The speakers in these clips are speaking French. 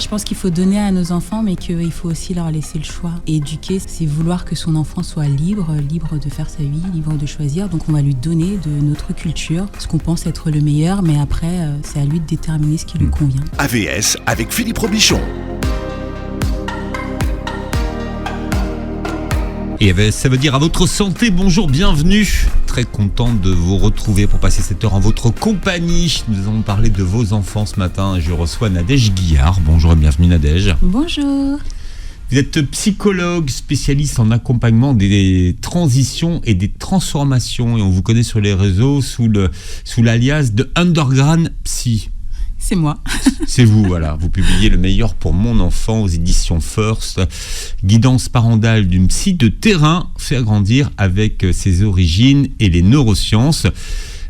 Je pense qu'il faut donner à nos enfants, mais qu'il faut aussi leur laisser le choix. Et éduquer, c'est vouloir que son enfant soit libre de faire sa vie, libre de choisir. Donc on va lui donner de notre culture, ce qu'on pense être le meilleur, mais après, c'est à lui de déterminer ce qui lui convient. AVS avec Philippe Robichon. Et ça veut dire à votre santé, bonjour, bienvenue. Très content de vous retrouver pour passer cette heure en votre compagnie. Nous allons parler de vos enfants ce matin. Je reçois Nadège Guillard. Bonjour et bienvenue Nadège. Bonjour. Vous êtes psychologue, spécialiste en accompagnement des transitions et des transformations. Et on vous connaît sur les réseaux sous l'alias de Underground Psy. C'est moi. C'est vous, voilà. Vous publiez Le meilleur pour mon enfant aux éditions First. Guidance parentale d'une psy de terrain, faire grandir avec ses origines et les neurosciences.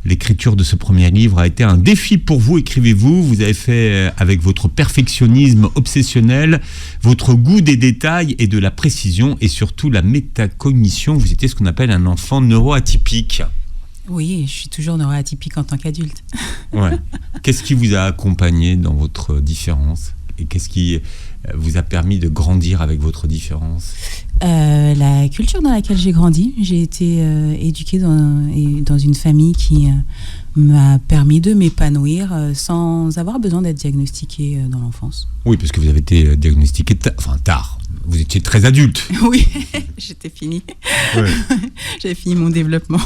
L'écriture de ce premier livre a été un défi pour vous, écrivez-vous. Vous avez fait avec votre perfectionnisme obsessionnel, votre goût des détails et de la précision et surtout la métacognition. Vous étiez ce qu'on appelle un enfant neuroatypique. Oui, je suis toujours neuroatypique en tant qu'adulte. Ouais. Qu'est-ce qui vous a accompagné dans votre différence ? Et qu'est-ce qui vous a permis de grandir avec votre différence ? La culture dans laquelle j'ai grandi. J'ai été éduquée dans une famille qui m'a permis de m'épanouir sans avoir besoin d'être diagnostiquée dans l'enfance. Oui, parce que vous avez été diagnostiquée tard. Vous étiez très adulte. Oui, j'étais finie. Ouais. J'avais fini mon développement.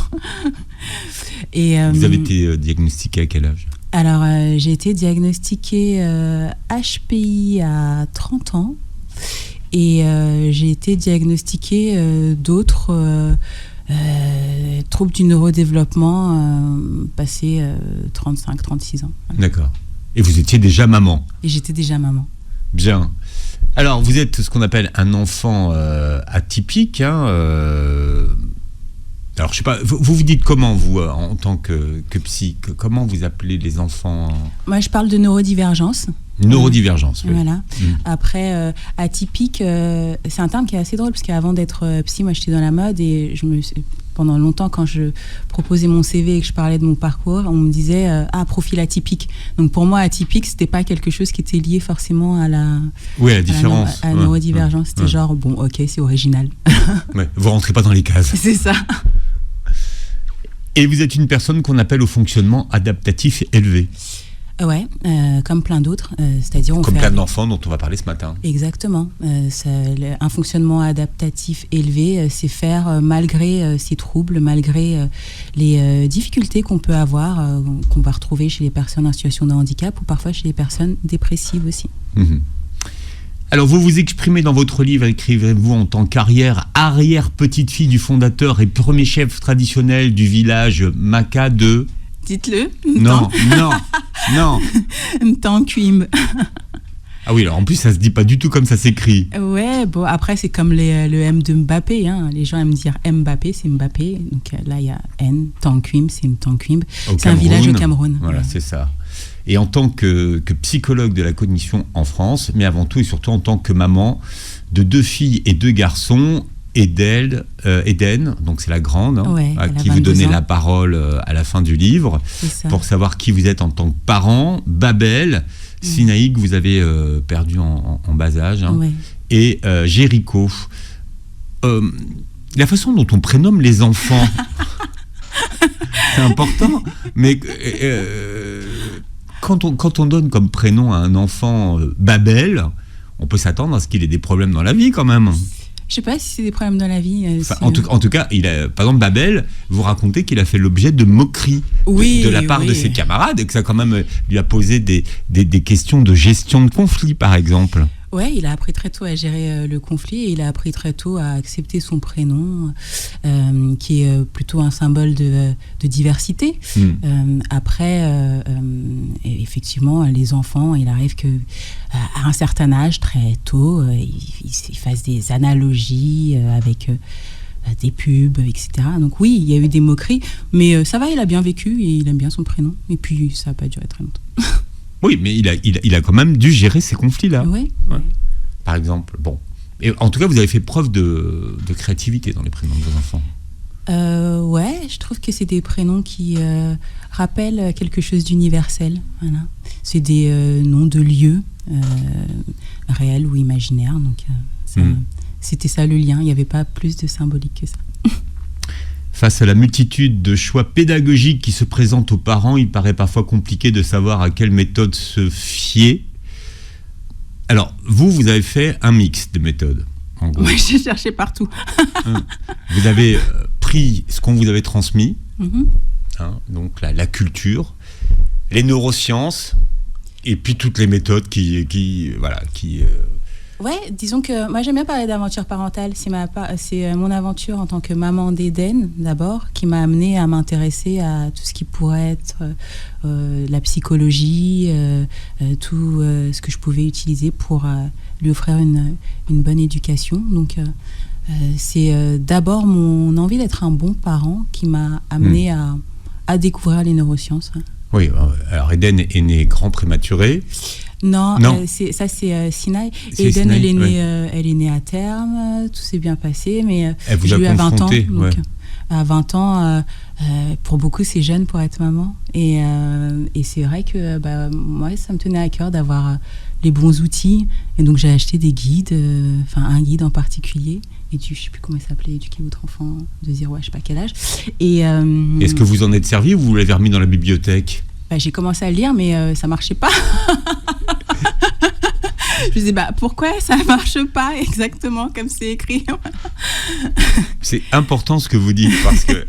Et, vous avez été diagnostiquée à quel âge ? Alors, j'ai été diagnostiquée HPI à 30 ans. Et j'ai été diagnostiquée d'autres troubles du neurodéveloppement passé 35-36 ans. D'accord. Et vous étiez déjà maman ? Et j'étais déjà maman. Bien. Alors, vous êtes ce qu'on appelle un enfant atypique. Hein, alors, je sais pas, vous dites comment, vous, en tant que psy, comment vous appelez les enfants ? Moi, je parle de neurodivergence. Neurodivergence, oui. Voilà. Après, atypique, c'est un terme qui est assez drôle, parce qu'avant d'être psy, moi, j'étais dans la mode, et pendant longtemps, quand je proposais mon CV et que je parlais de mon parcours, on me disait profil atypique. Donc pour moi, atypique, c'était pas quelque chose qui était lié forcément à la différence, à la neurodivergence. C'était genre bon, ok, c'est original. Ouais, vous rentrez pas dans les cases. C'est ça. Et vous êtes une personne qu'on appelle au fonctionnement adaptatif élevé. Ouais, comme plein d'autres, c'est-à-dire comme plein d'enfants dont on va parler ce matin. Exactement. Un fonctionnement adaptatif élevé, c'est faire malgré ces troubles, malgré les difficultés qu'on peut avoir, qu'on va retrouver chez les personnes en situation de handicap ou parfois chez les personnes dépressives aussi. Mmh. Alors vous vous exprimez dans votre livre, écrivez-vous en tant qu'arrière-petite-fille du fondateur et premier chef traditionnel du village Maka de... Dites-le. Non. Ntankwim. Ah oui, alors en plus ça se dit pas du tout comme ça s'écrit. Ouais, bon après c'est comme le M de Mbappé, hein. Les gens aiment dire Mbappé, c'est Mbappé. Donc là il y a N, Ntankwim, c'est Ntankwim. C'est un village au Cameroun. Voilà, c'est ça. Et en tant que psychologue de la cognition en France, mais avant tout et surtout en tant que maman de 2 filles et 2 garçons, Eden, donc c'est la grande, à qui vous donnez la parole à la fin du livre, pour savoir qui vous êtes en tant que parent, Babel, Sinaï, que vous avez perdu en bas âge, et Jéricho. La façon dont on prénomme les enfants, c'est important, mais quand on donne comme prénom à un enfant Babel, on peut s'attendre à ce qu'il ait des problèmes dans la vie quand même. Je sais pas si c'est des problèmes dans la vie. En tout cas, par exemple, Babel, vous racontez qu'il a fait l'objet de moqueries de la part de ses camarades et que ça quand même lui a posé des questions de gestion de conflit, par exemple. Ouais, il a appris très tôt à gérer le conflit et il a appris très tôt à accepter son prénom, qui est plutôt un symbole de diversité. Après, effectivement, les enfants, il arrive que à un certain âge, très tôt, ils fassent des analogies avec des pubs, etc. Donc oui, il y a eu des moqueries, mais ça va, il a bien vécu et il aime bien son prénom. Et puis, ça n'a pas duré très longtemps. Oui, mais il a quand même dû gérer ces conflits-là. Oui. Ouais. Par exemple, bon. Et en tout cas, vous avez fait preuve de créativité dans les prénoms de vos enfants. Ouais, je trouve que c'est des prénoms qui rappellent quelque chose d'universel. Voilà. C'est des noms de lieux réel ou imaginaire. Donc, c'était ça le lien. Il n'y avait pas plus de symbolique que ça. Face à la multitude de choix pédagogiques qui se présentent aux parents, il paraît parfois compliqué de savoir à quelle méthode se fier. Alors, vous avez fait un mix de méthodes, en gros. Oui, j'ai cherché partout. Vous avez pris ce qu'on vous avait transmis, donc la culture, les neurosciences, et puis toutes les méthodes Ouais, disons que moi j'aime bien parler d'aventure parentale. C'est mon aventure en tant que maman d'Éden d'abord qui m'a amenée à m'intéresser à tout ce qui pourrait être la psychologie, tout ce que je pouvais utiliser pour lui offrir une bonne éducation. Donc c'est d'abord mon envie d'être un bon parent qui m'a amenée à découvrir les neurosciences. Oui, alors Eden est né grand prématuré. Non. C'est Sinaï. Et Eden, elle est née à terme, tout s'est bien passé, mais j'ai eu à 20 ans. Donc, à 20 ans, pour beaucoup, c'est jeune pour être maman. Et c'est vrai que moi, ça me tenait à cœur d'avoir les bons outils. Et donc, j'ai acheté des guides, un guide en particulier. Et je ne sais plus comment il s'appelait, éduquer votre enfant de 0 à je ne sais pas quel âge. Est-ce que vous en êtes servi ou vous l'avez remis dans la bibliothèque ? J'ai commencé à le lire, mais ça ne marchait pas. Je me disais, pourquoi ça ne marche pas exactement comme c'est écrit ? C'est important ce que vous dites, parce que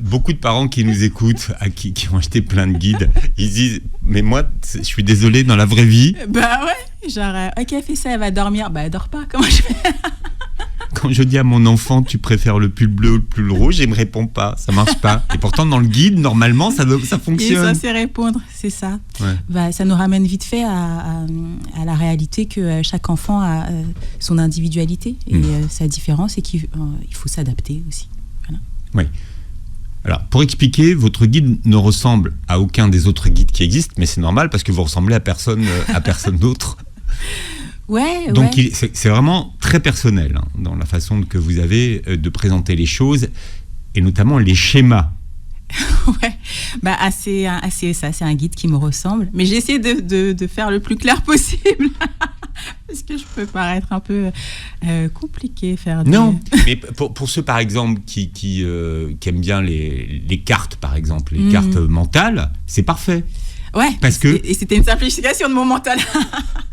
beaucoup de parents qui nous écoutent, qui ont acheté plein de guides, ils disent, mais moi, je suis désolé, dans la vraie vie... ok, fais ça, elle va dormir. Elle dort pas, comment je fais ? Quand je dis à mon enfant, tu préfères le pull bleu ou le pull rouge, il me répond pas, ça marche pas. Et pourtant, dans le guide, normalement, ça fonctionne. Et ça, c'est répondre, c'est ça. Ouais. Ça nous ramène vite fait à la réalité que chaque enfant a son individualité et sa différence et qu'il faut s'adapter aussi. Voilà. Oui. Alors, pour expliquer, votre guide ne ressemble à aucun des autres guides qui existent, mais c'est normal parce que vous ressemblez à personne d'autre. Donc c'est vraiment très personnel dans la façon que vous avez de présenter les choses et notamment les schémas. C'est un guide qui me ressemble, mais j'essaie de faire le plus clair possible parce que je peux paraître un peu compliqué Non, mais pour ceux par exemple qui aiment bien les cartes par exemple, les cartes mentales, c'est parfait. Ouais, et c'était une simplification de mon mental.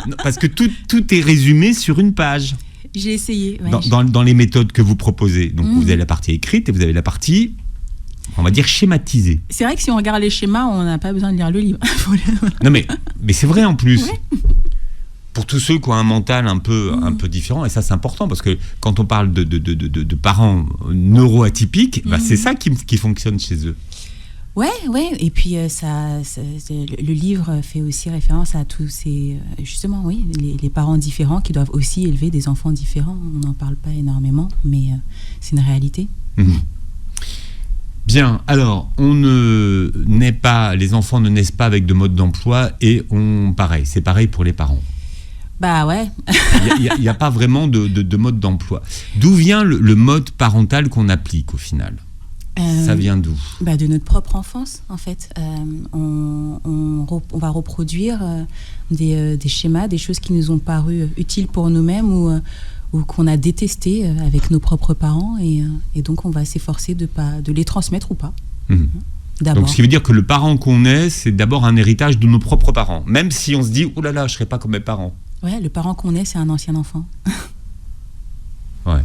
Non, parce que tout est résumé sur une page. J'ai essayé. Ouais, dans les méthodes que vous proposez. Donc vous avez la partie écrite et vous avez la partie, on va dire, schématisée. C'est vrai que si on regarde les schémas, on n'a pas besoin de lire le livre. Non mais c'est vrai en plus. Ouais. Pour tous ceux qui ont un mental un peu différent, et ça c'est important parce que quand on parle de parents neuroatypiques, c'est ça qui fonctionne chez eux. Ouais, et puis le livre fait aussi référence à tous ces... justement, oui, les parents différents qui doivent aussi élever des enfants différents. On n'en parle pas énormément, mais c'est une réalité. Bien, alors, les enfants ne naissent pas avec de mode d'emploi et c'est pareil pour les parents. Ouais. Il n'y a pas vraiment de mode d'emploi. D'où vient le mode parental qu'on applique au final ? Ça vient d'où ? De notre propre enfance, en fait. On va reproduire des schémas, des choses qui nous ont paru utiles pour nous-mêmes ou qu'on a détesté avec nos propres parents. Et donc, on va s'efforcer de les transmettre ou pas. D'abord. Donc, ce qui veut dire que le parent qu'on est, c'est d'abord un héritage de nos propres parents. Même si on se dit, oh là là, je ne serai pas comme mes parents. Ouais, le parent qu'on est, c'est un ancien enfant. Ouais.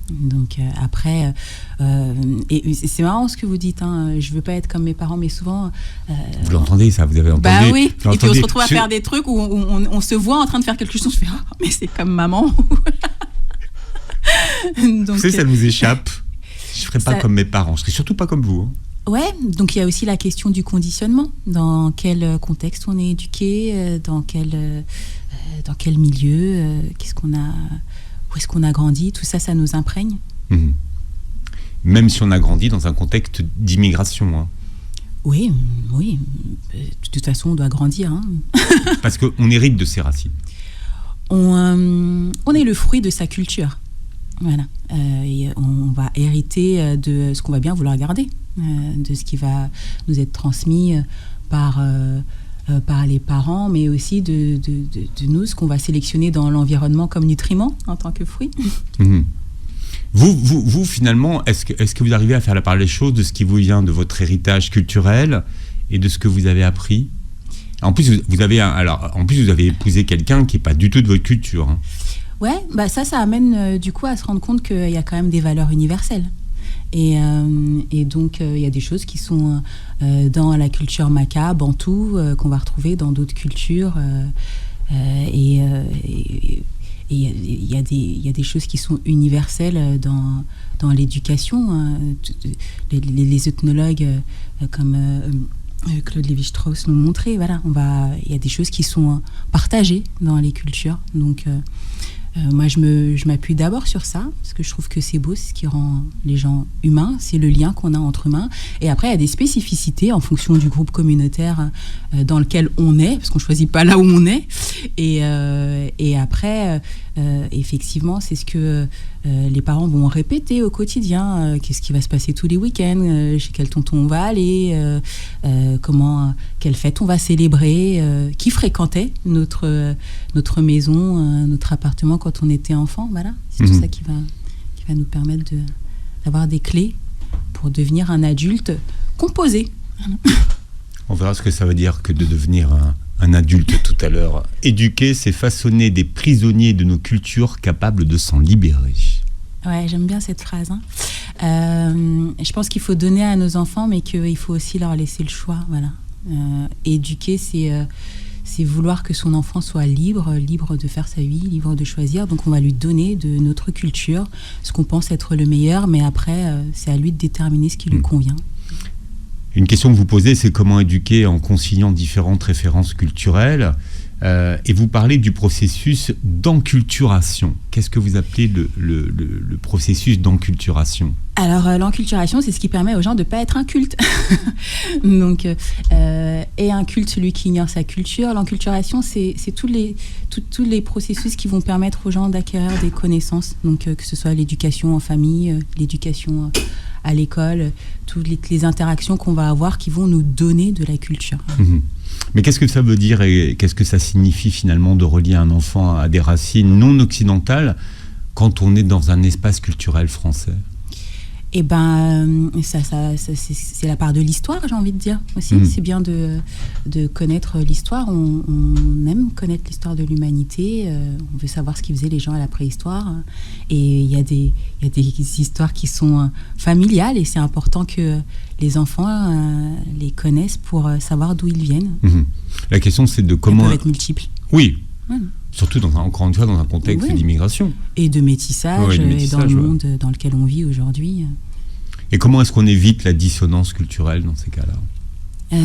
Donc après, et c'est marrant ce que vous dites, je veux pas être comme mes parents, mais souvent... vous l'entendez ça, vous avez entendu oui, et puis on se retrouve à faire des trucs où on se voit en train de faire quelque chose, on se fait « mais c'est comme maman !» Donc, ça nous échappe. Je ferai pas comme mes parents, je serai surtout pas comme vous. Ouais, donc il y a aussi la question du conditionnement. Dans quel contexte on est éduqué, dans quel milieu, où est-ce qu'on a grandi, tout ça, ça nous imprègne. Même si on a grandi dans un contexte d'immigration. Oui, de toute façon, on doit grandir. Parce qu'on hérite de ses racines. On est le fruit de sa culture. Voilà. Et on va hériter de ce qu'on va bien vouloir garder, de ce qui va nous être transmis par par les parents, mais aussi de nous, ce qu'on va sélectionner dans l'environnement comme nutriments en tant que fruits. Mmh. Vous, finalement, est-ce que vous arrivez à faire la part des choses de ce qui vous vient de votre héritage culturel et de ce que vous avez appris ? En plus, vous avez épousé quelqu'un qui n'est pas du tout de votre culture. Hein. Ouais, ça amène du coup à se rendre compte qu'il y a quand même des valeurs universelles. Et donc, il y a des choses qui sont dans la culture Maka, Bantou, qu'on va retrouver dans d'autres cultures. Et il y a des choses qui sont universelles dans l'éducation. Hein. Les ethnologues comme Claude Lévi-Strauss l'ont montré. Voilà, il y a des choses qui sont partagées dans les cultures. Donc, moi, je m'appuie d'abord sur ça, parce que je trouve que c'est beau, c'est ce qui rend les gens humains, c'est le lien qu'on a entre humains. Et après, il y a des spécificités en fonction du groupe communautaire dans lequel on est, parce qu'on ne choisit pas là où on est. Et après, effectivement, c'est ce que les parents vont répéter au quotidien. Qu'est-ce qui va se passer tous les week-ends, chez quel tonton on va aller, quelle fête on va célébrer, qui fréquentait notre maison, notre appartement quand on était enfant. Voilà, c'est tout ça qui va nous permettre d'avoir des clés pour devenir un adulte composé. On verra ce que ça veut dire que de devenir un adulte tout à l'heure. Éduquer, c'est façonner des prisonniers de nos cultures capables de s'en libérer. Ouais, j'aime bien cette phrase. Hein. Je pense qu'il faut donner à nos enfants, mais qu'il faut aussi leur laisser le choix. Voilà. Éduquer, c'est vouloir que son enfant soit libre de faire sa vie, libre de choisir. Donc on va lui donner de notre culture ce qu'on pense être le meilleur, mais après, c'est à lui de déterminer ce qui lui convient. Une question que vous posez, c'est comment éduquer en conciliant différentes références culturelles. Et vous parlez du processus d'enculturation. Qu'est-ce que vous appelez le processus d'enculturation ? Alors, l'enculturation, c'est ce qui permet aux gens de ne pas être incultes. Donc, et inculte celui qui ignore sa culture. L'enculturation, c'est tous les processus qui vont permettre aux gens d'acquérir des connaissances. Donc, que ce soit l'éducation en famille, l'éducation à l'école, toutes les interactions qu'on va avoir qui vont nous donner de la culture. Mmh. Mais qu'est-ce que ça veut dire et qu'est-ce que ça signifie finalement de relier un enfant à des racines non occidentales quand on est dans un espace culturel français ? Eh ben, c'est la part de l'histoire, j'ai envie de dire aussi. C'est bien de connaître l'histoire. On aime connaître l'histoire de l'humanité. On veut savoir ce qu'ils faisaient les gens à la préhistoire. Et il y a des histoires qui sont familiales et c'est important que les enfants les connaissent pour savoir d'où ils viennent. La question, c'est de comment... Elles peuvent être multiples. Oui. Surtout, encore une fois, dans un contexte d'immigration. Et de métissage, et dans le monde dans lequel on vit aujourd'hui. Et comment est-ce qu'on évite la dissonance culturelle dans ces cas-là ?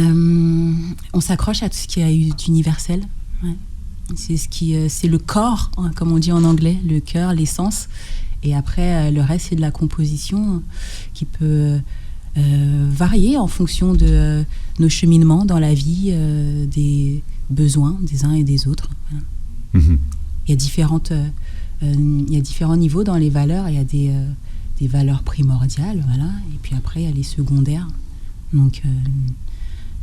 On s'accroche à tout ce qui a eu d'universel. Ouais. C'est le corps, hein, comme on dit en anglais, le cœur, l'essence. Et après, le reste, c'est de la composition qui peut varier en fonction de nos cheminements dans la vie, des besoins des uns et des autres. Voilà. Il y a différents niveaux dans les valeurs. Il y a des valeurs primordiales, voilà, et puis après il y a les secondaires. Donc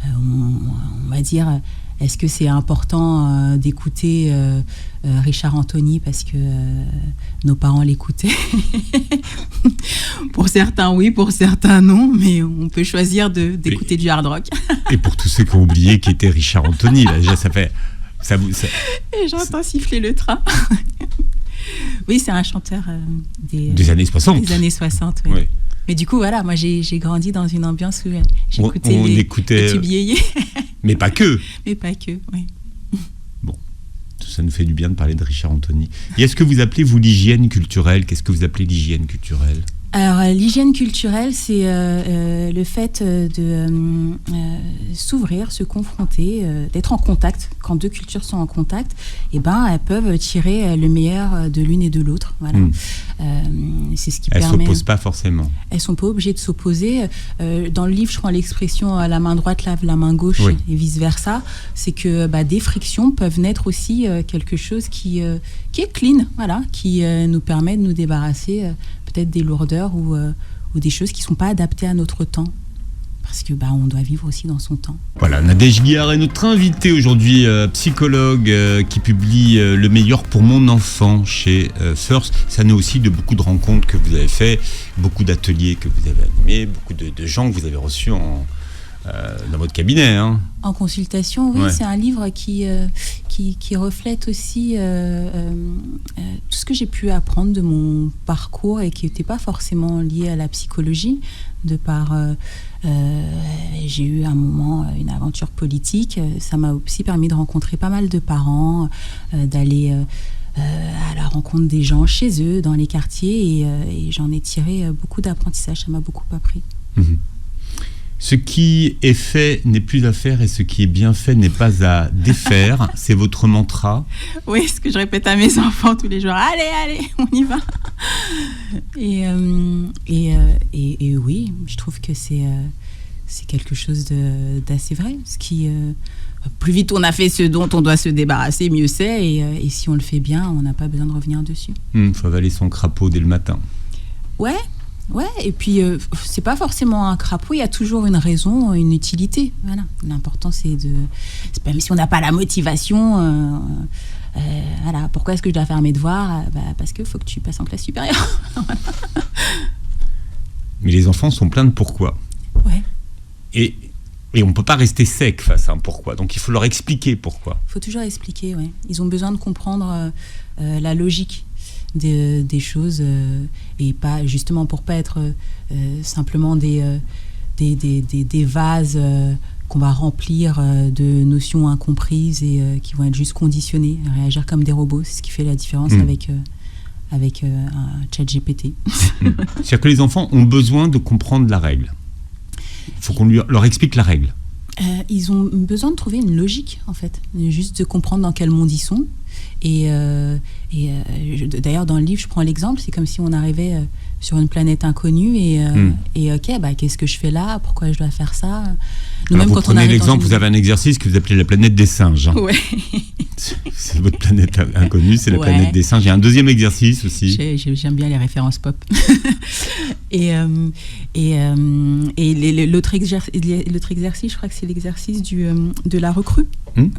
on va dire, est-ce que c'est important d'écouter Richard Anthony parce que nos parents l'écoutaient? Pour certains oui, pour certains non, mais on peut choisir d'écouter du hard rock. Et pour tous ceux qui ont oublié qui était Richard Anthony, là, déjà ça fait... Et j'entends siffler le train. Oui, c'est un chanteur des années 60. Des années 60, oui. Ouais. Mais du coup, voilà, moi j'ai grandi dans une ambiance où j'écoutais les tubes yéyés. Mais pas que. Mais pas que, oui. Bon, ça nous fait du bien de parler de Richard Anthony. Et est-ce que vous appelez, vous, l'hygiène culturelle ? Qu'est-ce que vous appelez l'hygiène culturelle ? Alors, l'hygiène culturelle, c'est le fait de s'ouvrir, se confronter, d'être en contact. Quand deux cultures sont en contact, eh ben, elles peuvent tirer le meilleur de l'une et de l'autre. Voilà. C'est ce qui permet... Elles ne s'opposent pas forcément. Elles ne sont pas obligées de s'opposer. Dans le livre, je prends l'expression « la main droite lave la main gauche » et vice-versa. C'est que des frictions peuvent naître aussi quelque chose qui est clean, voilà, qui nous permet de nous débarrasser... peut-être des lourdeurs ou des choses qui ne sont pas adaptées à notre temps. parce que on doit vivre aussi dans son temps. Voilà, Nadège Guillard est notre invitée aujourd'hui, psychologue qui publie Le meilleur pour mon enfant chez First. Ça naît aussi de beaucoup de rencontres que vous avez fait, beaucoup d'ateliers que vous avez animés, beaucoup de gens que vous avez reçus dans votre cabinet. Hein. En consultation, oui, c'est un livre qui reflète aussi tout ce que j'ai pu apprendre de mon parcours et qui n'était pas forcément lié à la psychologie, de par j'ai eu un moment une aventure politique. Ça m'a aussi permis de rencontrer pas mal de parents, d'aller à la rencontre des gens chez eux, dans les quartiers, et j'en ai tiré beaucoup d'apprentissage. Ça m'a beaucoup appris. Mmh. Ce qui est fait n'est plus à faire et ce qui est bien fait n'est pas à défaire. C'est votre mantra. Oui, ce que je répète à mes enfants tous les jours. Allez, on y va. Et oui, je trouve que c'est quelque chose d'assez vrai. Ce qui, plus vite on a fait ce dont on doit se débarrasser, mieux c'est. Et si on le fait bien, on n'a pas besoin de revenir dessus. Faut avaler son crapaud dès le matin. Ouais, et puis c'est pas forcément un crapaud, il y a toujours une raison, une utilité. Voilà. L'important c'est même si on n'a pas la motivation, voilà. Pourquoi est-ce que je dois faire mes devoirs ? Parce qu'il faut que tu passes en classe supérieure. Mais les enfants sont pleins de pourquoi. Ouais. Et on ne peut pas rester sec face à un pourquoi. Donc il faut leur expliquer pourquoi. Il faut toujours expliquer, ouais. Ils ont besoin de comprendre la logique des choses, et pas justement pour pas être simplement des vases qu'on va remplir de notions incomprises et qui vont être juste conditionnées, réagir comme des robots. C'est ce qui fait la différence avec un ChatGPT. C'est-à-dire que les enfants ont besoin de comprendre la règle. Il faut qu'on leur explique la règle. Ils ont besoin de trouver une logique, en fait, juste de comprendre dans quel monde ils sont. Et d'ailleurs, dans le livre, je prends l'exemple, c'est comme si on arrivait sur une planète inconnue et ok, qu'est-ce que je fais là ? Pourquoi je dois faire ça ? Alors vous prenez l'exemple, vous avez un exercice que vous appelez la planète des singes. Hein. Ouais. C'est votre planète inconnue, c'est la planète des singes. Il y a un deuxième exercice aussi. J'aime bien les références pop. L'autre exercice, je crois que c'est l'exercice de la recrue.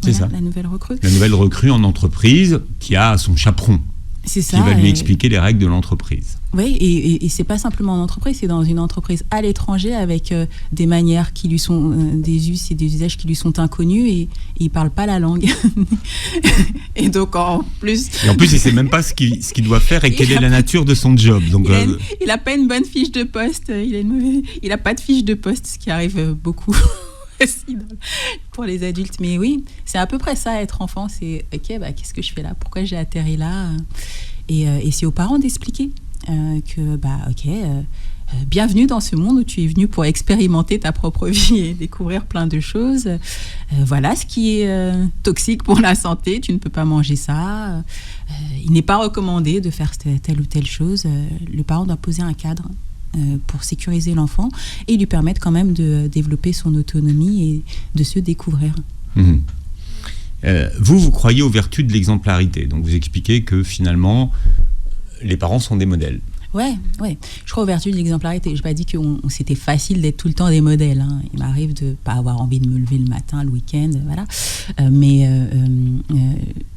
C'est ça. La nouvelle recrue. La nouvelle recrue en entreprise qui a son chaperon. C'est ça. Qui va lui expliquer les règles de l'entreprise. Oui, et c'est pas simplement en entreprise, c'est dans une entreprise à l'étranger avec des manières qui lui sont, des us et des usages qui lui sont inconnus, et il parle pas la langue. Et donc en plus, il sait même pas ce qu'il doit faire et quelle est la nature de son job. Donc il a pas une bonne fiche de poste, il a pas de fiche de poste, ce qui arrive beaucoup. Pour les adultes, mais oui, c'est à peu près ça, être enfant, c'est ok, qu'est-ce que je fais là, pourquoi j'ai atterri là, et c'est aux parents d'expliquer que bienvenue dans ce monde où tu es venu pour expérimenter ta propre vie et découvrir plein de choses. Voilà ce qui est toxique pour la santé, tu ne peux pas manger ça, il n'est pas recommandé de faire telle ou telle chose. Le parent doit poser un cadre pour sécuriser l'enfant et lui permettre quand même de développer son autonomie et de se découvrir. Vous croyez aux vertus de l'exemplarité, donc vous expliquez que finalement les parents sont des modèles. Ouais. Je crois aux vertus de l'exemplarité. Je n'ai pas dit que c'était facile d'être tout le temps des modèles. Hein. Il m'arrive de ne pas avoir envie de me lever le matin, le week-end, voilà. Mais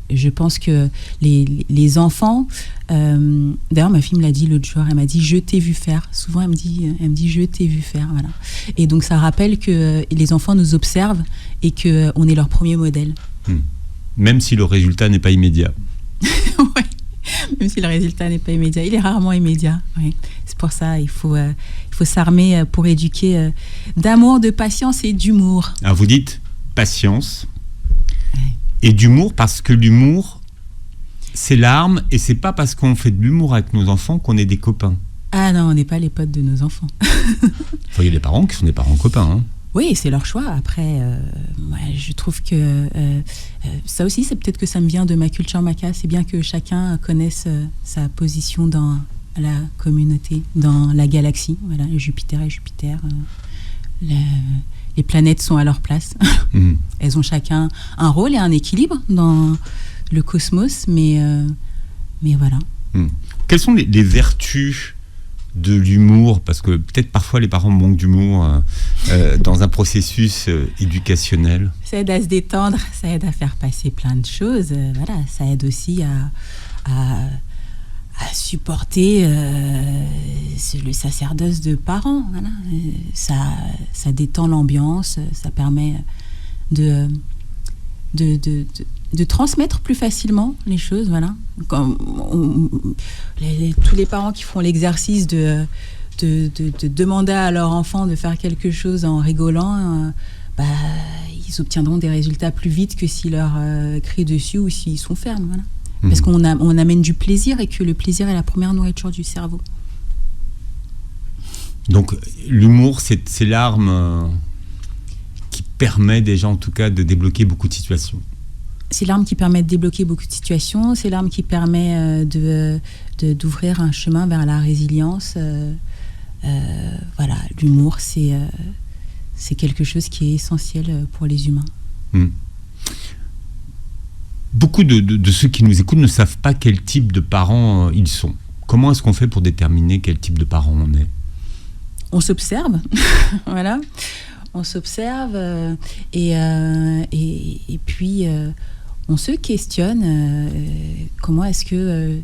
je pense que les enfants... d'ailleurs, ma fille me l'a dit l'autre jour. Elle m'a dit « je t'ai vu faire ». Souvent, elle me dit « je t'ai vu faire ». Voilà. Et donc, ça rappelle que les enfants nous observent et qu'on est leur premier modèle. Même si le résultat n'est pas immédiat. Oui. Même si le résultat n'est pas immédiat. Il est rarement immédiat. Oui. C'est pour ça il faut s'armer pour éduquer d'amour, de patience et d'humour. Alors vous dites patience et d'humour, parce que l'humour, c'est l'arme, et c'est pas parce qu'on fait de l'humour avec nos enfants qu'on est des copains. Ah non, on n'est pas les potes de nos enfants. Il y a des parents qui sont des parents copains. Hein. Oui, c'est leur choix. Après, je trouve que ça aussi, c'est peut-être que ça me vient de ma culture maca. C'est bien que chacun connaisse sa position dans la communauté, dans la galaxie. Voilà, Jupiter est Jupiter. Les planètes sont à leur place. Elles ont chacun un rôle et un équilibre dans le cosmos, mais voilà. Quelles sont les vertus de l'humour, parce que peut-être parfois les parents manquent d'humour dans un processus éducationnel. Ça aide à se détendre, ça aide à faire passer plein de choses. Voilà, ça aide aussi à supporter le sacerdoce de parents. Voilà. Ça détend l'ambiance, ça permet de transmettre plus facilement les choses. Voilà. Tous les parents qui font l'exercice de demander à leur enfant de faire quelque chose en rigolant, ils obtiendront des résultats plus vite que s'ils leur crient dessus ou s'ils sont fermes. Voilà. Parce qu'on amène du plaisir et que le plaisir est la première nourriture du cerveau. Donc l'humour, c'est l'arme qui permet déjà en tout cas de débloquer beaucoup de situations. C'est l'arme qui permet de débloquer beaucoup de situations, c'est l'arme qui permet d'ouvrir un chemin vers la résilience. Voilà, l'humour, c'est quelque chose qui est essentiel pour les humains. Beaucoup de ceux qui nous écoutent ne savent pas quel type de parents ils sont. Comment est-ce qu'on fait pour déterminer quel type de parent on est ? On s'observe, voilà. On s'observe et puis on se questionne. Comment est-ce que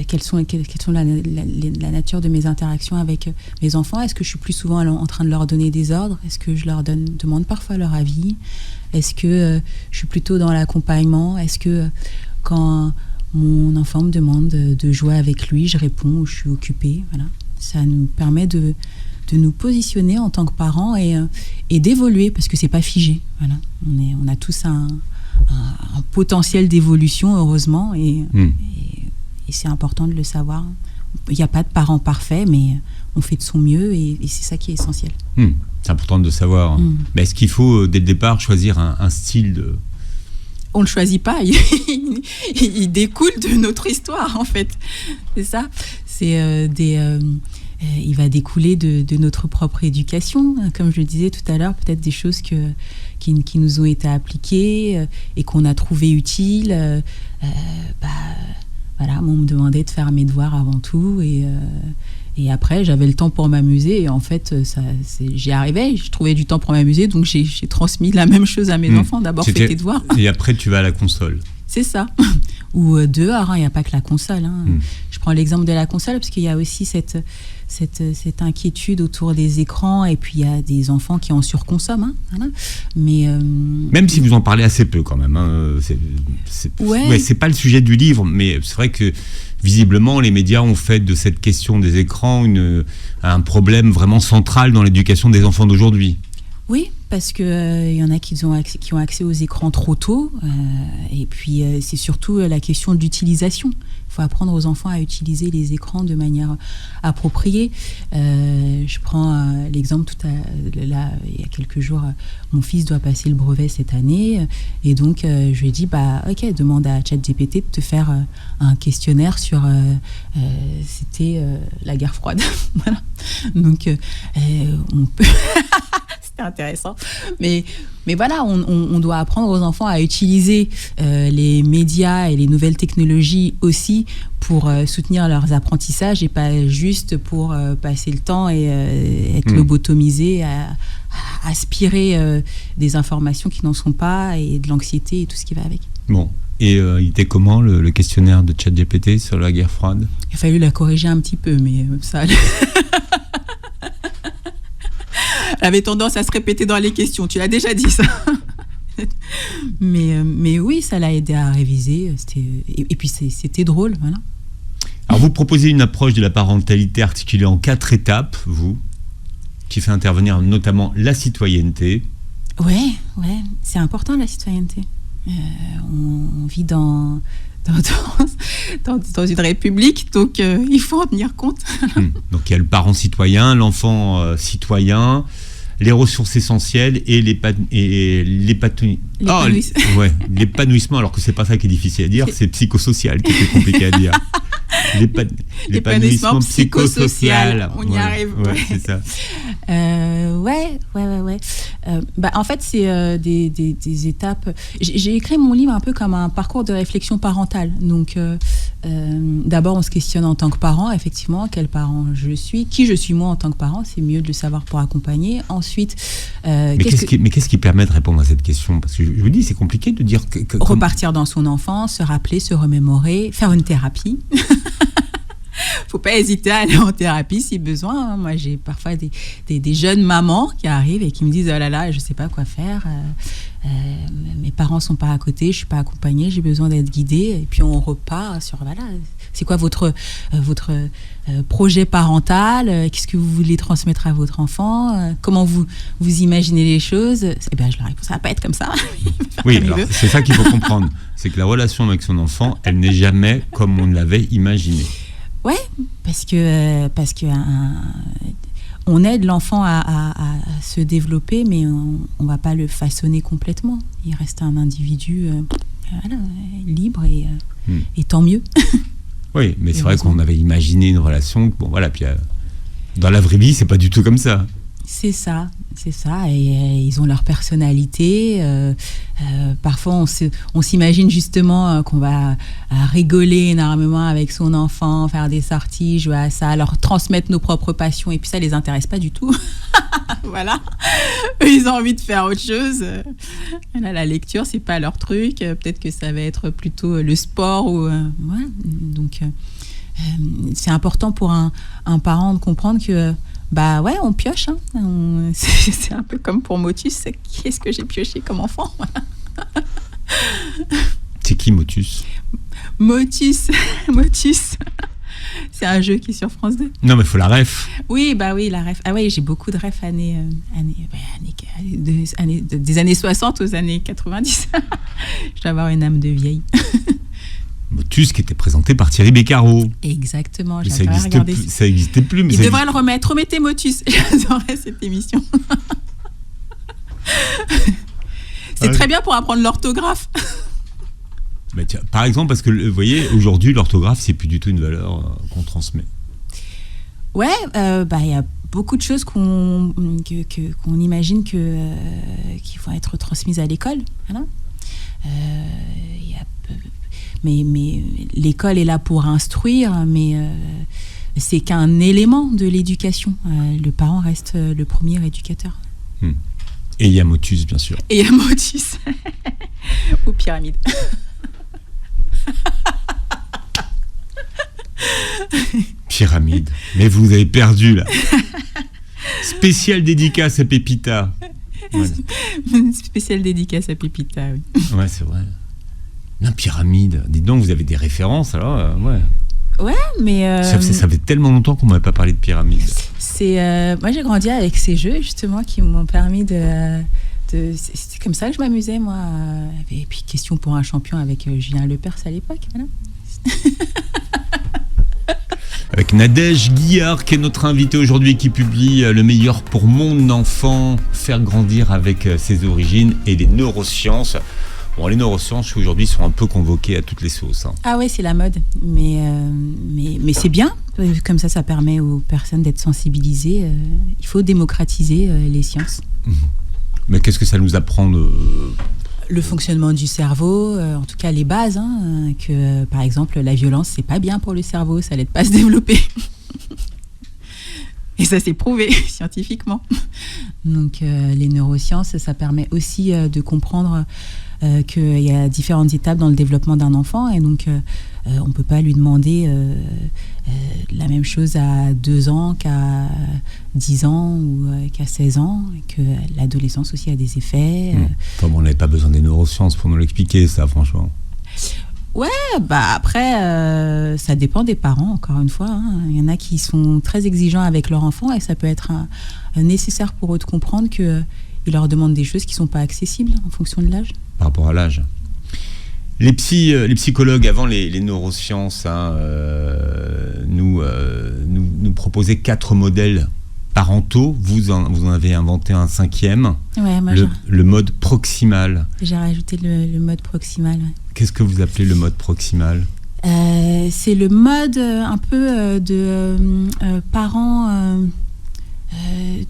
quelles sont la nature de mes interactions avec mes enfants ? Est-ce que je suis plus souvent en train de leur donner des ordres ? Est-ce que je leur demande parfois leur avis ? Est-ce que je suis plutôt dans l'accompagnement ? Est-ce que quand mon enfant me demande de jouer avec lui, je réponds ou je suis occupée ? Voilà. Ça nous permet de nous positionner en tant que parents et d'évoluer, parce que c'est pas figé. Voilà. On a tous un potentiel d'évolution, heureusement, et c'est important de le savoir. Il n'y a pas de parents parfaits, mais on fait de son mieux et c'est ça qui est essentiel. C'est important de le savoir. Mais est-ce qu'il faut, dès le départ, choisir un style de... On ne le choisit pas, il découle de notre histoire, en fait. C'est ça. C'est il va découler de notre propre éducation. Comme je le disais tout à l'heure, peut-être des choses qui nous ont été appliquées et qu'on a trouvées utiles. Voilà, on me demandait de faire mes devoirs avant tout et après j'avais le temps pour m'amuser et en fait j'y arrivais, je trouvais du temps pour m'amuser, donc j'ai transmis la même chose à mes enfants. D'abord fais tes devoirs et après tu vas à la console. C'est ça. Ou dehors, il n'y a pas que la console. Je prends l'exemple de la console parce qu'il y a aussi cette inquiétude autour des écrans et puis il y a des enfants qui en surconsomment. Voilà. Mais même si vous en parlez assez peu quand même. C'est pas le sujet du livre, mais c'est vrai que visiblement les médias ont fait de cette question des écrans un problème vraiment central dans l'éducation des enfants d'aujourd'hui. Oui, parce qu'il y en a qui ont accès aux écrans trop tôt. Et puis, c'est surtout la question de l'utilisation. Il faut apprendre aux enfants à utiliser les écrans de manière appropriée. Je prends l'exemple, il y a quelques jours, mon fils doit passer le brevet cette année. Et donc, je lui ai dit, ok, demande à ChatGPT de te faire un questionnaire sur... c'était la guerre froide. Voilà. Donc, on peut... C'était intéressant. Mais voilà, on doit apprendre aux enfants à utiliser les médias et les nouvelles technologies aussi pour soutenir leurs apprentissages et pas juste pour passer le temps et être lobotomisé, à aspirer des informations qui n'en sont pas et de l'anxiété et tout ce qui va avec. Bon. Et il était comment le questionnaire de ChatGPT sur la guerre froide ? Il a fallu la corriger un petit peu, mais ça allait. Elle avait tendance à se répéter dans les questions. Tu l'as déjà dit, ça. mais oui, ça l'a aidé à réviser. Et puis, c'était drôle, voilà. Alors, vous proposez une approche de la parentalité articulée en 4 étapes, qui fait intervenir notamment la citoyenneté. Ouais, c'est important, la citoyenneté. On vit dans une république, donc il faut en tenir compte. Donc il y a le parent citoyen, l'enfant citoyen, les ressources essentielles et l'épanouissement, alors que c'est pas ça qui est difficile à dire, c'est psychosocial qui est plus compliqué à dire. L'épanouissement psychosocial. On y arrive. Ouais, c'est ça. Ouais. En fait, c'est des étapes. J'ai écrit mon livre un peu comme un parcours de réflexion parentale. Donc, d'abord, on se questionne en tant que parent, effectivement, quel parent je suis, qui je suis moi en tant que parent, c'est mieux de le savoir pour accompagner. Ensuite, qu'est-ce qui permet de répondre à cette question? Parce que je vous dis, c'est compliqué de dire... Repartir dans son enfance, se rappeler, se remémorer, faire une thérapie. Faut pas hésiter à aller en thérapie si besoin. Moi, j'ai parfois des jeunes mamans qui arrivent et qui me disent « Oh là là, je sais pas quoi faire. Mes parents sont pas à côté, je suis pas accompagnée, j'ai besoin d'être guidée. » Et puis, on repart sur « Voilà, c'est quoi votre projet parental? Qu'est-ce que vous voulez transmettre à votre enfant? Comment vous imaginez les choses ?» Eh bien, je leur réponds « Ça va pas être comme ça. » Oui, alors, c'est ça qu'il faut comprendre. C'est que la relation avec son enfant, elle n'est jamais comme on l'avait imaginé. Ouais, parce que on aide l'enfant à se développer, mais on va pas le façonner complètement. Il reste un individu libre et tant mieux. Oui, mais c'est vrai qu'on avait imaginé une relation. Bon, voilà, puis dans la vraie vie, c'est pas du tout comme ça. C'est ça. Et ils ont leur personnalité. Parfois, on s'imagine justement qu'on va rigoler énormément avec son enfant, faire des sorties, jouer à ça, leur transmettre nos propres passions. Et puis ça les intéresse pas du tout. Voilà. Eux, ils ont envie de faire autre chose. Là, la lecture, c'est pas leur truc. Peut-être que ça va être plutôt le sport. Ouais. Donc, c'est important pour un parent de comprendre que bah ouais, on pioche. C'est un peu comme pour Motus. Qu'est-ce que j'ai pioché comme enfant? C'est qui Motus? Motus. C'est un jeu qui est sur France 2. Non, mais il faut la ref. Oui, la ref. Ah ouais, j'ai beaucoup de refs des années 60 aux années 90. Je dois avoir une âme de vieille. Motus qui était présenté par Thierry Beccaro. Exactement, ça n'existait plus. Mais il devrait le remettre. Remettez Motus. J'adorais cette émission. C'est très bien pour apprendre l'orthographe. Bah tiens, par exemple, parce que vous voyez, aujourd'hui, l'orthographe, c'est plus du tout une valeur qu'on transmet. Ouais, y a beaucoup de choses qu'on imagine qui vont être transmises à l'école. Voilà. Mais l'école est là pour instruire, mais c'est qu'un élément de l'éducation. Le parent reste le premier éducateur. Et il y a Motus, bien sûr. Et il y a Motus. Ou Pyramide. Pyramide. Mais vous avez perdu, là. Spéciale dédicace à Pépita. Voilà. Spéciale dédicace à Pépita, oui. Ouais, c'est vrai. La pyramide. Dites donc, vous avez des références, alors, ouais. Ouais, mais... Ça fait tellement longtemps qu'on ne m'avait pas parlé de pyramide. Moi, j'ai grandi avec ces jeux, justement, qui m'ont permis c'était comme ça que je m'amusais, moi. Et puis, question pour un champion avec Julien Lepers à l'époque, voilà. Avec Nadège Guillard, qui est notre invité aujourd'hui, qui publie Le meilleur pour mon enfant, faire grandir avec ses origines et les neurosciences. Bon, les neurosciences aujourd'hui sont un peu convoquées à toutes les sauces. Ah ouais, c'est la mode, mais c'est bien. Comme ça permet aux personnes d'être sensibilisées. Il faut démocratiser les sciences. Mais qu'est-ce que ça nous apprend Le fonctionnement du cerveau, en tout cas les bases, que par exemple la violence c'est pas bien pour le cerveau, ça l'aide pas à se développer. Et ça s'est prouvé scientifiquement. Donc les neurosciences, ça permet aussi de comprendre qu'il y a différentes étapes dans le développement d'un enfant, et donc on peut pas lui demander la même chose à 2 ans qu'à 10 ans ou qu'à 16 ans, et que l'adolescence aussi a des effets. Enfin, on n'avait pas besoin des neurosciences pour nous l'expliquer, ça, franchement. Ouais, après, ça dépend des parents, encore une fois. Il y en a qui sont très exigeants avec leur enfant, et ça peut être nécessaire pour eux de comprendre qu'ils leur demandent des choses qui ne sont pas accessibles en fonction de l'âge. Par rapport à l'âge. Les psychologues, avant les neurosciences, nous proposaient 4 modèles parentaux. Vous en avez inventé un 5e. Ouais, moi le mode proximal. J'ai rajouté le mode proximal. Ouais. Qu'est-ce que vous appelez le mode proximal ? C'est le mode un peu de parents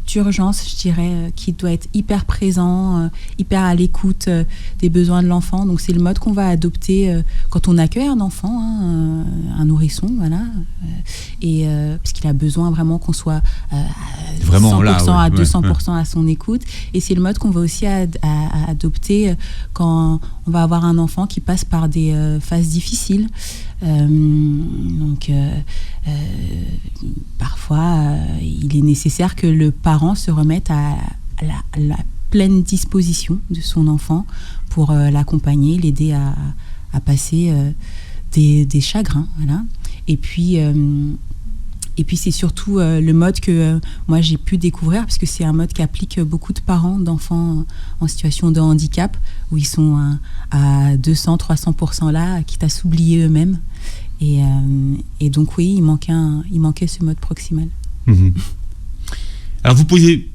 d'urgence, je dirais, qui doit être hyper présent, hyper à l'écoute des besoins de l'enfant. Donc c'est le mode qu'on va adopter quand on accueille un enfant, un nourrisson, voilà, parce qu'il a besoin vraiment qu'on soit vraiment 100% là, à 200% à son écoute. Et c'est le mode qu'on va aussi adopter quand on va avoir un enfant qui passe par des phases difficiles. Parfois, il est nécessaire que le parent se remette à la pleine disposition de son enfant pour l'accompagner, l'aider à passer des chagrins. Voilà. Et puis c'est surtout le mode que moi j'ai pu découvrir, parce que c'est un mode qu'appliquent beaucoup de parents d'enfants en situation de handicap, où ils sont à 200-300% là, quitte à s'oublier eux-mêmes. Et donc oui, il manquait ce mode proximal. Mmh. Alors vous posez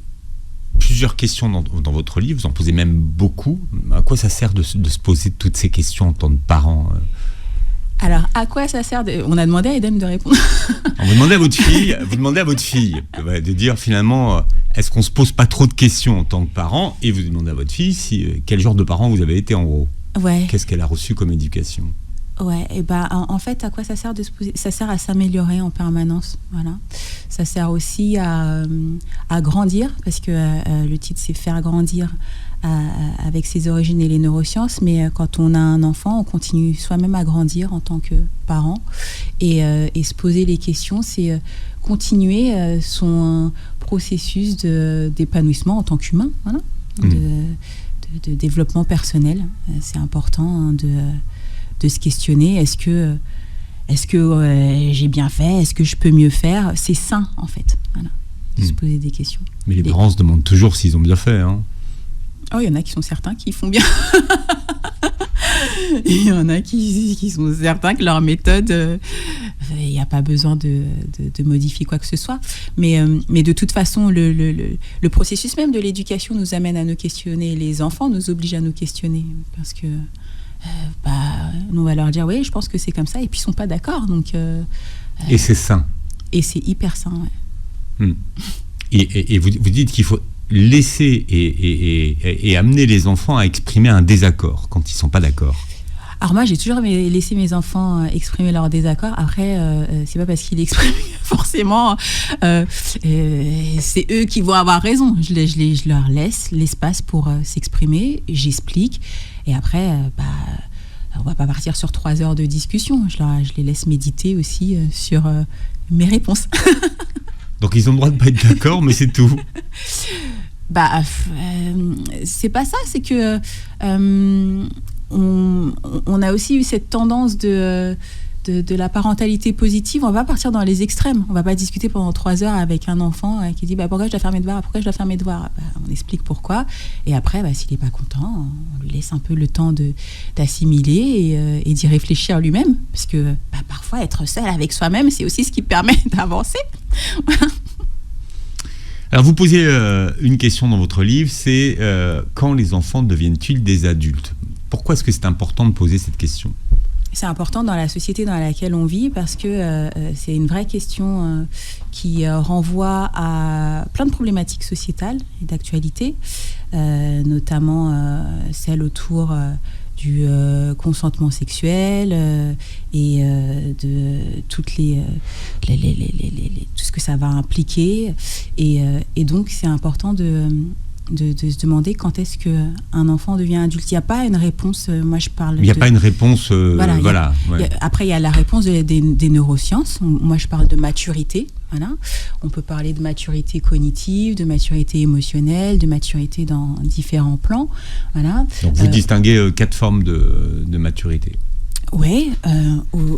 plusieurs questions dans votre livre, vous en posez même beaucoup. À quoi ça sert de se poser toutes ces questions en tant que parent ? Alors, à quoi ça sert On a demandé à Eden de répondre. Vous demandez à votre fille de dire finalement, est-ce qu'on se pose pas trop de questions en tant que parent ? Et vous demandez à votre fille quel genre de parent vous avez été en gros. Ouais. Qu'est-ce qu'elle a reçu comme éducation ? Ouais, et en fait, à quoi ça sert de se poser ? Ça sert à s'améliorer en permanence, voilà. Ça sert aussi à grandir, parce que le titre c'est faire grandir avec ses origines et les neurosciences, mais quand on a un enfant, on continue soi-même à grandir en tant que parent, et se poser les questions, c'est continuer son processus d'épanouissement en tant qu'humain, voilà, de développement personnel. C'est important de se questionner, est-ce que j'ai bien fait, est-ce que je peux mieux faire, c'est sain en fait, voilà, de se poser des questions. Mais les parents se demandent toujours s'ils ont bien fait, hein. Oh, il y en a qui sont certains qui font bien. Il y en a qui sont certains que leur méthode, il n'y a pas besoin de modifier quoi que ce soit. Mais de toute façon, le processus même de l'éducation nous amène à nous questionner. Les enfants nous obligent à nous questionner, parce que nous, on va leur dire oui, je pense que c'est comme ça, et puis ils sont pas d'accord. Donc et c'est sain. Et c'est hyper sain. Ouais. Et vous dites qu'il faut laisser et amener les enfants à exprimer un désaccord quand ils sont pas d'accord. Alors moi, j'ai toujours laissé mes enfants exprimer leur désaccord. Après, c'est pas parce qu'ils expriment forcément, c'est eux qui vont avoir raison. Je leur laisse l'espace pour s'exprimer, j'explique, et après, on va pas partir sur 3 heures de discussion. Je les laisse méditer aussi sur mes réponses. Donc ils ont le droit de pas être d'accord, mais c'est tout. C'est pas ça, c'est que on a aussi eu cette tendance de la parentalité positive. On va pas partir dans les extrêmes. On va pas discuter pendant 3 heures avec un enfant qui dit pourquoi je dois faire mes devoirs, on explique pourquoi, et après s'il est pas content, on lui laisse un peu le temps d'assimiler et d'y réfléchir lui-même, parce que parfois être seul avec soi-même, c'est aussi ce qui permet d'avancer. Alors vous posez une question dans votre livre, c'est quand les enfants deviennent-ils des adultes ? Pourquoi est-ce que c'est important de poser cette question ? C'est important dans la société dans laquelle on vit, parce que c'est une vraie question qui renvoie à plein de problématiques sociétales et d'actualité, notamment celle autour du consentement sexuel et de toutes tout ce que ça va impliquer, et donc c'est important de se demander quand est-ce qu'un enfant devient adulte. Il n'y a pas une réponse, moi je parle... Il n'y a pas une réponse... voilà. Après, il y a la réponse des neurosciences. Moi, je parle de maturité. Voilà. On peut parler de maturité cognitive, de maturité émotionnelle, de maturité dans différents plans. Voilà. Donc vous distinguez 4 formes de maturité. Oui,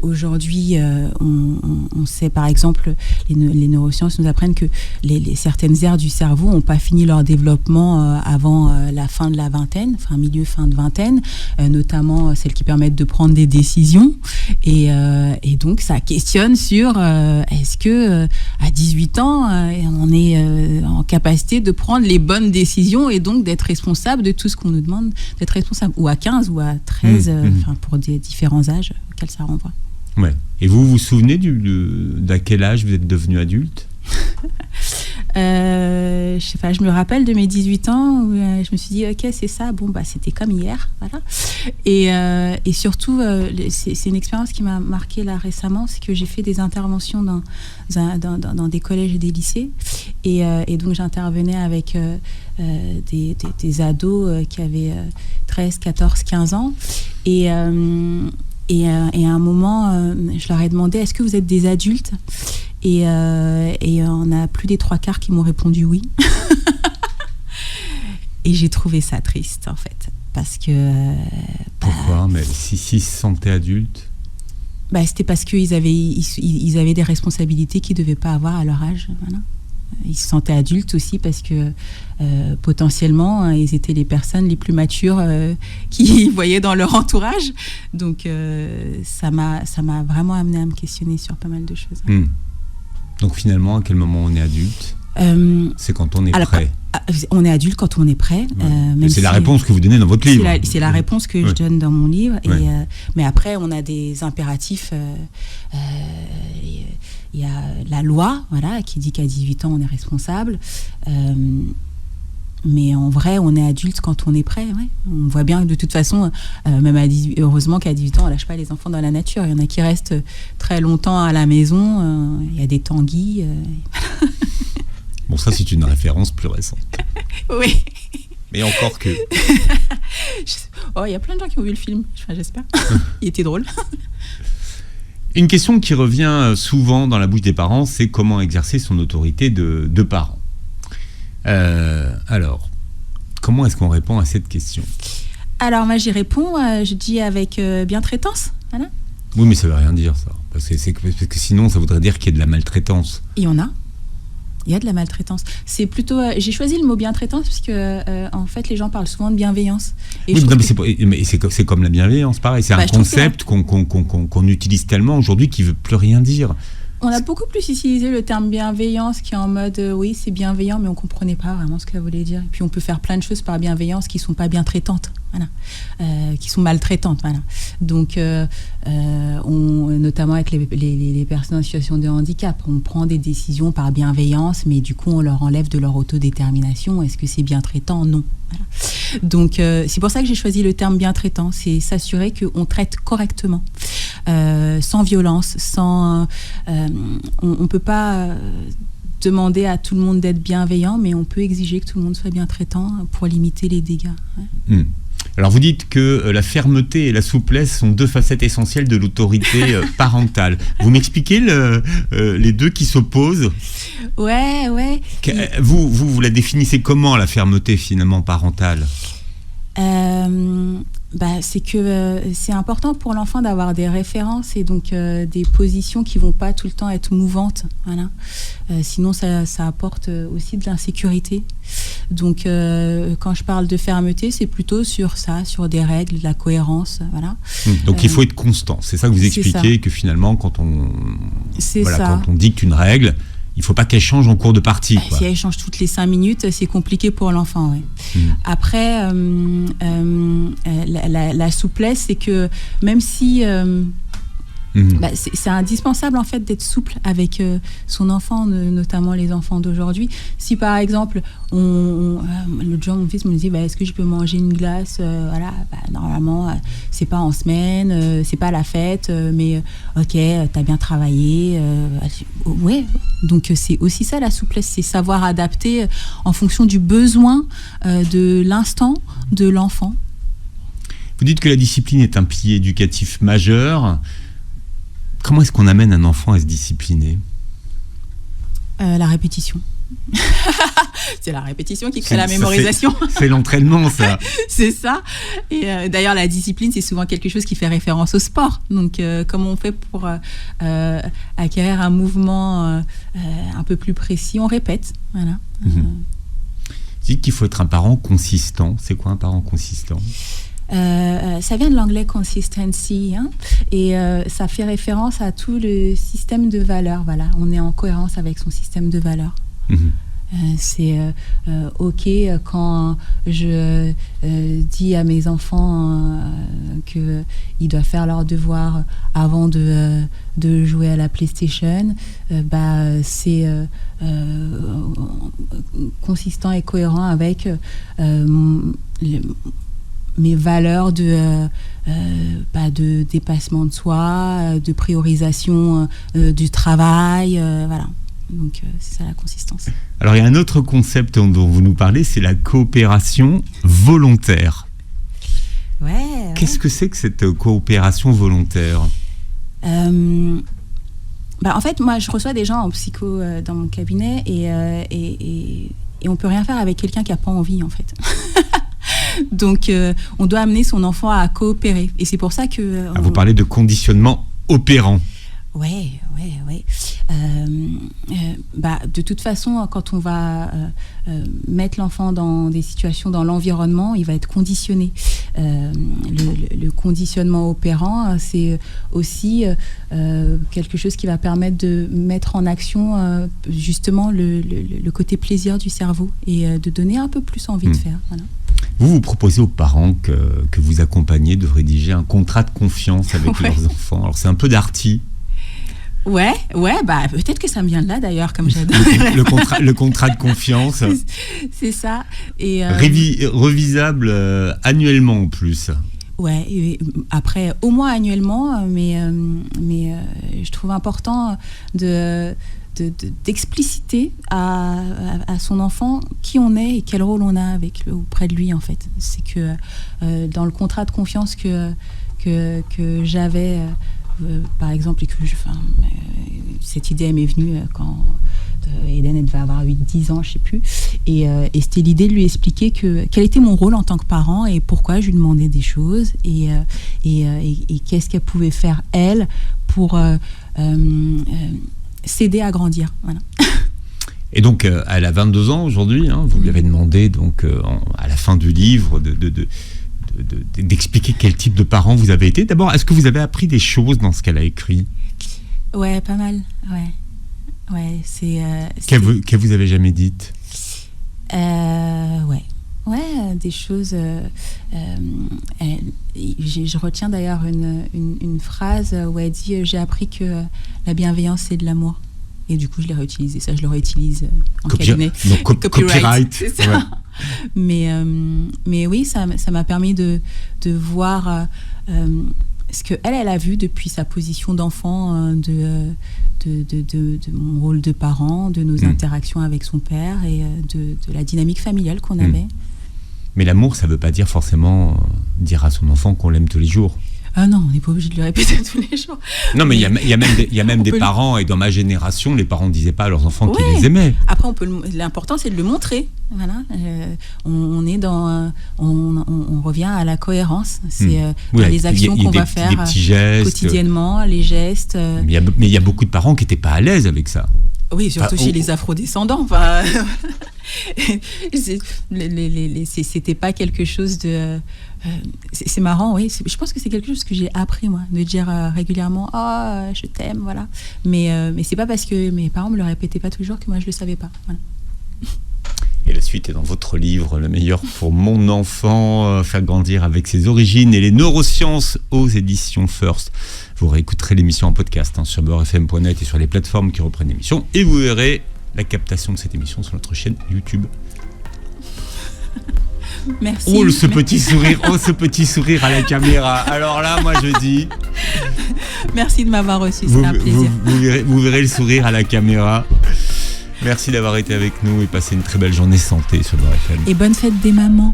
aujourd'hui, on sait par exemple, les neurosciences nous apprennent que certaines aires du cerveau n'ont pas fini leur développement avant la fin de la vingtaine, fin de vingtaine, notamment celles qui permettent de prendre des décisions. Et donc, ça questionne sur est-ce que à 18 ans, on est en capacité de prendre les bonnes décisions et donc d'être responsable de tout ce qu'on nous demande d'être responsable, ou à 15 ou à 13, pour des différents âges auxquels ça renvoie. Ouais. Et vous vous souvenez d'à quel âge vous êtes devenu adulte ? Je sais pas, je me rappelle de mes 18 ans où je me suis dit ok, c'est ça, bon bah c'était comme hier, voilà. Et surtout c'est une expérience qui m'a marquée là récemment, c'est que j'ai fait des interventions dans des collèges et des lycées, et donc j'intervenais avec des ados qui avaient 13, 14, 15 ans, et à un moment je leur ai demandé est-ce que vous êtes des adultes, et on a plus des 3/4 qui m'ont répondu oui. Et j'ai trouvé ça triste en fait, parce que pourquoi? Mais s'ils se sentaient adultes, c'était parce qu'ils avaient des responsabilités qu'ils ne devaient pas avoir à leur âge, voilà. Ils se sentaient adultes aussi parce que potentiellement ils étaient les personnes les plus matures qu'ils voyaient dans leur entourage, donc ça m'a vraiment amené à me questionner sur pas mal de choses. Donc finalement, à quel moment on est adulte? C'est quand on est prêt. On est adulte quand on est prêt. Ouais. C'est la réponse que vous donnez dans votre livre. C'est la réponse que je donne dans mon livre. Ouais. Mais après, on a des impératifs. Il y a la loi, voilà, qui dit qu'à 18 ans, on est responsable. Mais en vrai, on est adulte quand on est prêt. Ouais. On voit bien que de toute façon, même heureusement qu'à 18 ans, on ne lâche pas les enfants dans la nature. Il y en a qui restent très longtemps à la maison. Il y a des tanguis. Bon, ça, c'est une référence plus récente. Oui. Mais encore que. Il y a plein de gens qui ont vu le film, j'espère. Il était drôle. Une question qui revient souvent dans la bouche des parents, c'est comment exercer son autorité de parent. Alors, comment est-ce qu'on répond à cette question? Alors, moi, j'y réponds, je dis avec bientraitance. Voilà. Oui, mais ça ne veut rien dire, ça. Parce que sinon, ça voudrait dire qu'il y a de la maltraitance. Il y en a. Il y a de la maltraitance. C'est plutôt. J'ai choisi le mot bientraitance parce que, en fait, les gens parlent souvent de bienveillance. Et mais c'est comme la bienveillance, pareil. C'est un concept qu'on utilise tellement aujourd'hui qui ne veut plus rien dire. On a beaucoup plus utilisé le terme bienveillance qui est en mode oui, c'est bienveillant, mais on ne comprenait pas vraiment ce que ça voulait dire. Et puis on peut faire plein de choses par bienveillance qui ne sont pas bien traitantes, voilà. Qui sont maltraitantes. Voilà. Donc, notamment avec les personnes en situation de handicap, on prend des décisions par bienveillance, mais du coup on leur enlève de leur autodétermination. Est-ce que c'est bien traitant? Non. Voilà. Donc c'est pour ça que j'ai choisi le terme bien traitant, c'est s'assurer qu'on traite correctement, sans violence, sans on ne peut pas demander à tout le monde d'être bienveillant, mais on peut exiger que tout le monde soit bien traitant pour limiter les dégâts. Ouais. Alors vous dites que la fermeté et la souplesse sont deux facettes essentielles de l'autorité parentale. Vous m'expliquez les deux qui s'opposent? Ouais. Vous la définissez comment, la fermeté finalement parentale? C'est que c'est important pour l'enfant d'avoir des références et donc des positions qui vont pas tout le temps être mouvantes, voilà. Sinon ça apporte aussi de l'insécurité. Donc quand je parle de fermeté, c'est plutôt sur ça, sur des règles, de la cohérence, voilà. Donc il faut être constant, c'est ça que vous expliquez, que finalement quand on dicte une règle, il ne faut pas qu'elle change en cours de partie. Si elle change toutes les 5 minutes, c'est compliqué pour l'enfant. Ouais. Après, la souplesse, c'est que même si... c'est indispensable en fait d'être souple avec son enfant, notamment les enfants d'aujourd'hui. Si par exemple, l'autre jour mon fils me disait est-ce que je peux manger une glace, voilà, normalement c'est pas en semaine, c'est pas la fête, mais ok, t'as bien travaillé, ouais. Donc c'est aussi ça la souplesse, c'est savoir adapter en fonction du besoin de l'instant de l'enfant. Vous dites que la discipline est un pilier éducatif majeur. Comment est-ce qu'on amène un enfant à se discipliner? La répétition. C'est la répétition qui crée la mémorisation. C'est l'entraînement, ça. C'est ça. Et d'ailleurs, la discipline, c'est souvent quelque chose qui fait référence au sport. Donc, comment on fait pour acquérir un mouvement un peu plus précis? On répète. Voilà. Vous dites qu'il faut être un parent consistant. C'est quoi un parent consistant? Ça vient de l'anglais consistency, hein, et ça fait référence à tout le système de valeurs. Voilà, on est en cohérence avec son système de valeurs. C'est OK quand je dis à mes enfants qu'ils doivent faire leurs devoirs avant de jouer à la PlayStation. C'est consistant et cohérent avec mes valeurs de dépassement de soi, de priorisation du travail, voilà. Donc c'est ça la consistance. Alors il y a un autre concept dont vous nous parlez, c'est la coopération volontaire. Ouais. Qu'est-ce que c'est que cette coopération volontaire ? En fait, moi je reçois des gens en psycho dans mon cabinet et on peut rien faire avec quelqu'un qui a pas envie en fait. Donc on doit amener son enfant à coopérer et c'est pour ça que... Vous parlez de conditionnement opérant. Ouais. De toute façon, quand on va mettre l'enfant dans des situations dans l'environnement, il va être conditionné. Le conditionnement opérant, c'est aussi quelque chose qui va permettre de mettre en action justement le côté plaisir du cerveau et de donner un peu plus envie de faire. Voilà. Vous proposez aux parents que vous accompagnez de rédiger un contrat de confiance avec leurs enfants. Alors c'est un peu darty. Ouais, peut-être que ça me vient de là d'ailleurs, comme j'adore. le contrat de confiance. C'est ça. Et revisable annuellement en plus. Ouais, et après au moins annuellement, mais je trouve important d'expliciter à son enfant qui on est et quel rôle on a auprès de lui en fait. C'est que dans le contrat de confiance que j'avais par exemple, et cette idée m'est venue quand Eden devait avoir 8-10 ans, je ne sais plus, et c'était l'idée de lui expliquer quel était mon rôle en tant que parent et pourquoi je lui demandais des choses et qu'est-ce qu'elle pouvait faire elle pour s'aider à grandir. Voilà. Et donc, elle a 22 ans aujourd'hui, vous lui avez demandé donc, à la fin du livre d'expliquer quel type de parent vous avez été. D'abord, est-ce que vous avez appris des choses dans ce qu'elle a écrit ? Ouais, pas mal. Ouais, Qu'elle vous avait jamais dites ? Ouais, des choses. Je retiens d'ailleurs une phrase où elle dit j'ai appris que la bienveillance c'est de l'amour. Et du coup, je l'ai réutilisé. Ça, je le réutilise en cabinet. Donc, copyright. C'est ça. Ouais. Mais oui, ça m'a permis de voir ce qu'elle a vu depuis sa position d'enfant, de mon rôle de parent, de nos interactions avec son père et de la dynamique familiale qu'on avait. Mais l'amour, ça ne veut pas dire forcément dire à son enfant qu'on l'aime tous les jours. Ah non, on n'est pas obligé de le répéter tous les jours. Non, mais il y a même des parents, et dans ma génération, les parents ne disaient pas à leurs enfants qu'ils les aimaient. Après, l'important, c'est de le montrer. Voilà. On revient à la cohérence. C'est dans les actions qu'on va faire quotidiennement, les gestes. Mais il y a beaucoup de parents qui n'étaient pas à l'aise avec ça. Oui, surtout chez les afrodescendants. C'était pas quelque chose de... c'est marrant, oui. Je pense que c'est quelque chose que j'ai appris, moi, de dire régulièrement « Oh, je t'aime », voilà. Mais c'est pas parce que mes parents me le répétaient pas toujours que moi, je le savais pas. Voilà. Et la suite est dans votre livre, Le meilleur pour mon enfant, faire grandir avec ses origines et les neurosciences aux éditions First. Vous réécouterez l'émission en podcast sur beurrefm.net et sur les plateformes qui reprennent l'émission. Et vous verrez la captation de cette émission sur notre chaîne YouTube. Merci. Ce petit sourire à la caméra. Alors là, moi je dis... Merci de m'avoir reçu, c'est un plaisir. Vous verrez le sourire à la caméra. Merci d'avoir été avec nous et passez une très belle journée santé sur Beurre FM. Et bonne fête des mamans.